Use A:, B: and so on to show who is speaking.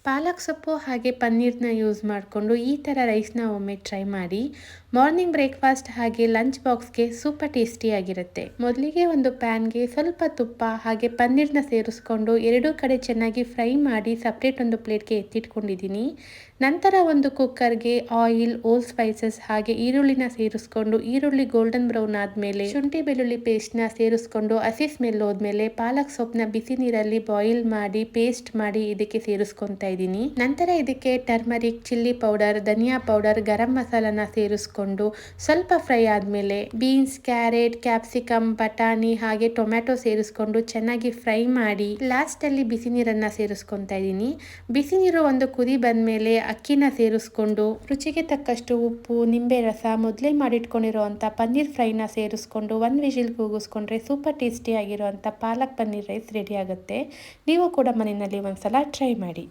A: ಪಾಲಕ್ ಸೊಪ್ಪು ಹಾಗೆ ಪನ್ನೀರ್ನ ಯೂಸ್ ಮಾಡಿಕೊಂಡು ಈ ಥರ ರೈಸ್ನ ಒಮ್ಮೆ ಟ್ರೈ ಮಾಡಿ. ಮಾರ್ನಿಂಗ್ ಬ್ರೇಕ್ಫಾಸ್ಟ್ ಹಾಗೆ ಲಂಚ್ ಬಾಕ್ಸ್ಗೆ ಸೂಪರ್ ಟೇಸ್ಟಿಯಾಗಿರುತ್ತೆ. ಮೊದಲಿಗೆ ಒಂದು ಪ್ಯಾನ್ಗೆ ಸ್ವಲ್ಪ ತುಪ್ಪ ಹಾಗೆ ಪನ್ನೀರ್ನ ಸೇರಿಸ್ಕೊಂಡು ಎರಡೂ ಕಡೆ ಚೆನ್ನಾಗಿ ಫ್ರೈ ಮಾಡಿ ಸಪ್ರೇಟ್ ಒಂದು ಪ್ಲೇಟ್ಗೆ ಎತ್ತಿಟ್ಕೊಂಡಿದ್ದೀನಿ. ನಂತರ ಒಂದು ಕುಕ್ಕರ್ಗೆ ಆಯಿಲ್, ಓಲ್ ಸ್ಪೈಸಸ್ ಹಾಗೆ ಈರುಳ್ಳಿನ ಸೇರಿಸ್ಕೊಂಡು ಈರುಳ್ಳಿ ಗೋಲ್ಡನ್ ಬ್ರೌನ್ ಆದಮೇಲೆ ಶುಂಠಿ ಬೆಳ್ಳುಳ್ಳಿ ಪೇಸ್ಟ್ನ ಸೇರಿಸ್ಕೊಂಡು ಹಸಿ ಸ್ಮೆಲ್ ಹೋದ್ಮೇಲೆ ಪಾಲಕ್ ಸೊಪ್ಪನ್ನ ಬಿಸಿ ನೀರಲ್ಲಿ ಬಾಯಿಲ್ ಮಾಡಿ ಪೇಸ್ಟ್ ಮಾಡಿ ಇದಕ್ಕೆ ಸೇರಿಸ್ಕೊತಾ ಇದ್ದೀನಿ. ನಂತರ ಇದಕ್ಕೆ ಟರ್ಮರಿಕ್, ಚಿಲ್ಲಿ ಪೌಡರ್, ಧನಿಯಾ ಪೌಡರ್, ಗರಂ ಮಸಾಲಾನ ಸೇರಿಸ್ಕೊಂಡು ಸ್ವಲ್ಪ ಫ್ರೈ ಆದಮೇಲೆ ಬೀನ್ಸ್, ಕ್ಯಾರೆಟ್, ಕ್ಯಾಪ್ಸಿಕಮ್, ಬಟಾಣಿ ಹಾಗೆ ಟೊಮ್ಯಾಟೊ ಸೇರಿಸ್ಕೊಂಡು ಚೆನ್ನಾಗಿ ಫ್ರೈ ಮಾಡಿ ಲಾಸ್ಟ್ ಅಲ್ಲಿ ಬಿಸಿ ನೀರನ್ನ ಸೇರಿಸ್ಕೊತಾ ಇದ್ದೀನಿ. ಬಿಸಿ ನೀರು ಒಂದು ಕುದಿ ಬಂದ್ಮೇಲೆ ಅಕ್ಕಿನ ಸೇರಿಸ್ಕೊಂಡು ರುಚಿಗೆ ತಕ್ಕಷ್ಟು ಉಪ್ಪು, ನಿಂಬೆ ರಸ, ಮೊದಲೇ ಮಾಡಿಟ್ಕೊಂಡಿರುವಂಥ ಪನ್ನೀರ್ ಫ್ರೈನ ಸೇರಿಸ್ಕೊಂಡು ಒಂದು ವಿಜಿಲ್ ಕೂಗಿಸ್ಕೊಂಡ್ರೆ ಸೂಪರ್ ಟೇಸ್ಟಿ ಆಗಿರುವಂಥ ಪಾಲಕ್ ಪನ್ನೀರ್ ರೈಸ್ ರೆಡಿ ಆಗುತ್ತೆ. ನೀವು ಕೂಡ ಮನೆಯಲ್ಲಿ ಒಂದ್ಸಲ ಟ್ರೈ ಮಾಡಿ.